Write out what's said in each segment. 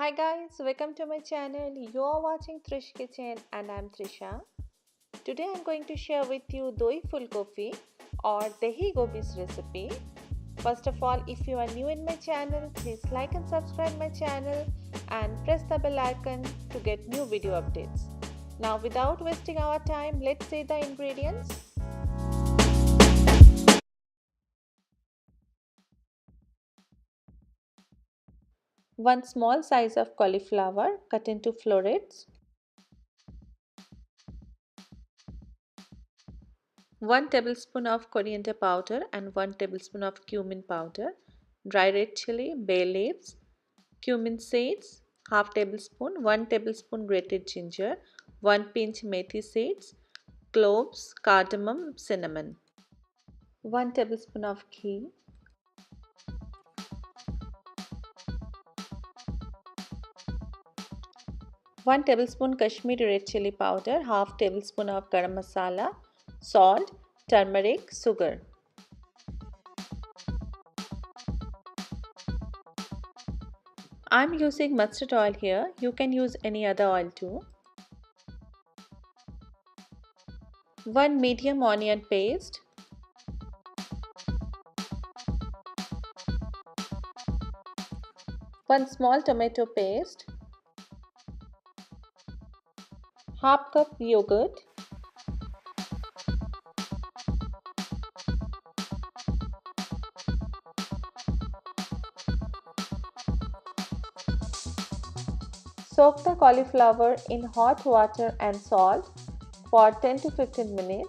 Hi guys, welcome to my channel. You are watching Trish Kitchen and I'm Trisha. Today I'm going to share with you doi full gobi or dahi gobi's recipe. First of all, if you are new in my channel, please like and subscribe my channel and press the bell icon to get new video updates. Now without wasting our time, let's see the ingredients. 1 small size of cauliflower cut into florets. 1 tablespoon of coriander powder and 1 tablespoon of cumin powder, dry red chili, bay leaves, cumin seeds, half tablespoon, 1 tablespoon grated ginger, 1 pinch methi seeds, cloves, cardamom, cinnamon, 1 tablespoon of ghee, 1 tablespoon Kashmiri red chili powder, half tablespoon of garam masala, salt, turmeric, sugar. I'm using mustard oil here. You can use any other oil too. 1 medium onion paste. 1 small tomato paste. Half cup yogurt. Soak the cauliflower in hot water and salt for 10 to 15 minutes.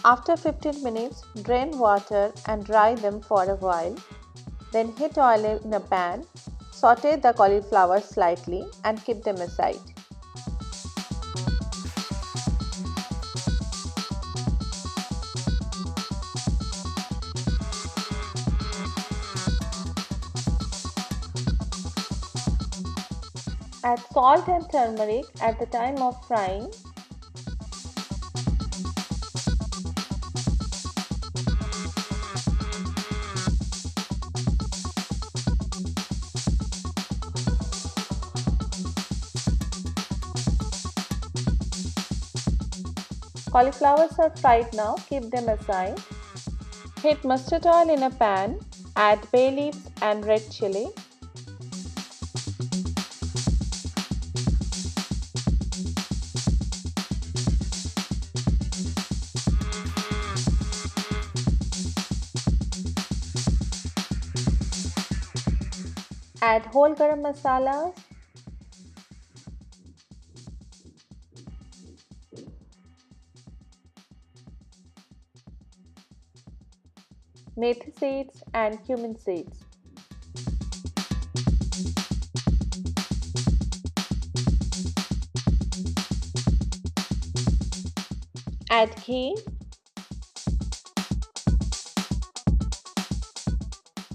After 15 minutes, drain water and dry them for a while. Then heat oil in a pan, saute the cauliflower slightly and keep them aside. Add salt and turmeric at the time of frying. Cauliflowers are fried now, keep them aside. Heat mustard oil in a pan, add bay leaves and red chili. Add whole garam masala. Methi seeds and cumin seeds. Add ghee.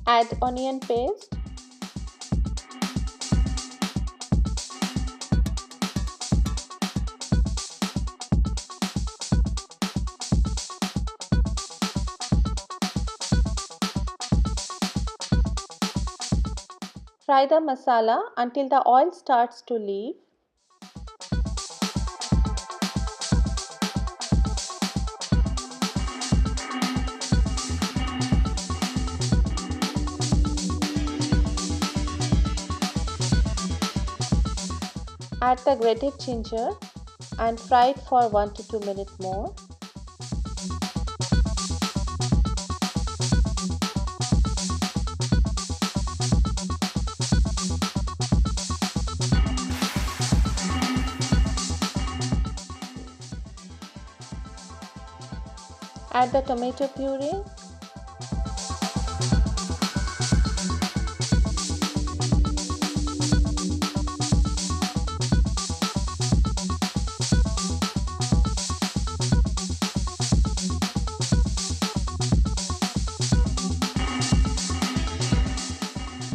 Add onion paste. Fry the masala until the oil starts to leave. Add the grated ginger and fry it for 1 to 2 minutes more. Add the tomato puree.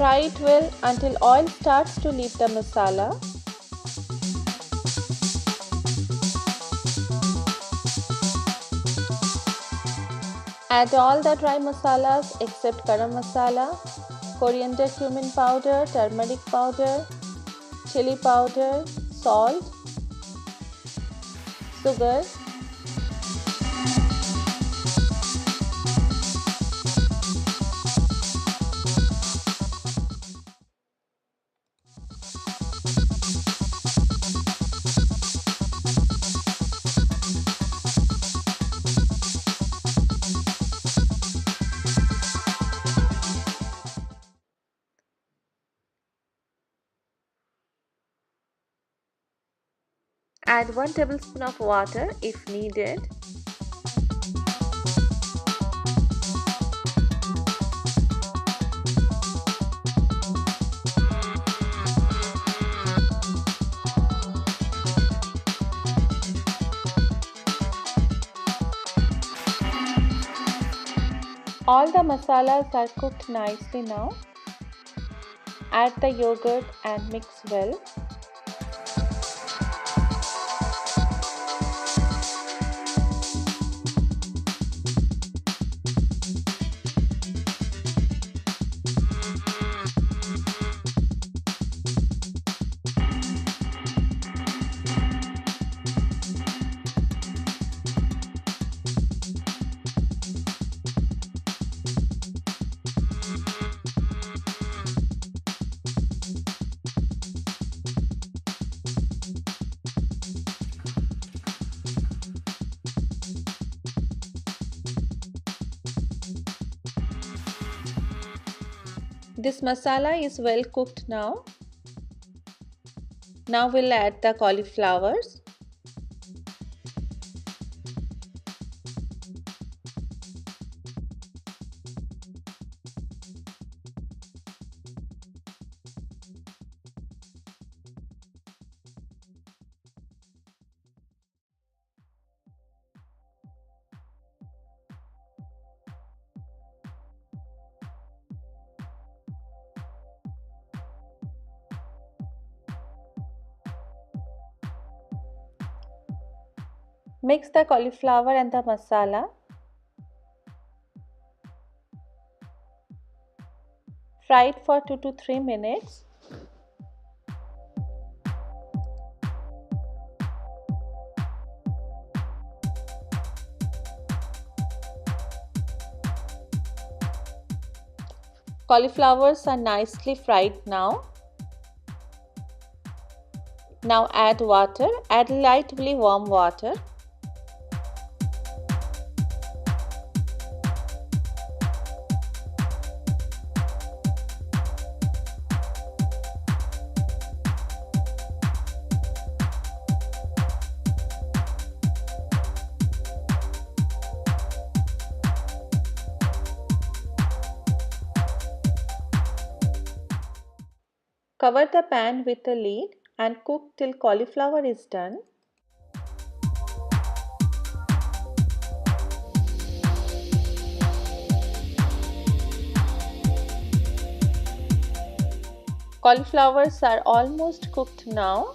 Fry it well until oil starts to leave the masala. Add all the dry masalas except garam masala, coriander cumin powder, turmeric powder, chili powder, salt, sugar, add 1 tablespoon of water if needed. All the masalas are cooked nicely now. Add the yogurt and mix well. This masala is well cooked now. Now we'll add the cauliflowers. Mix the cauliflower and the masala. Fry it for 2 to 3 minutes. Cauliflowers are nicely fried now. Now add water. Add lightly warm water. Cover the pan with a lid and cook till cauliflower is done. Cauliflowers are almost cooked now.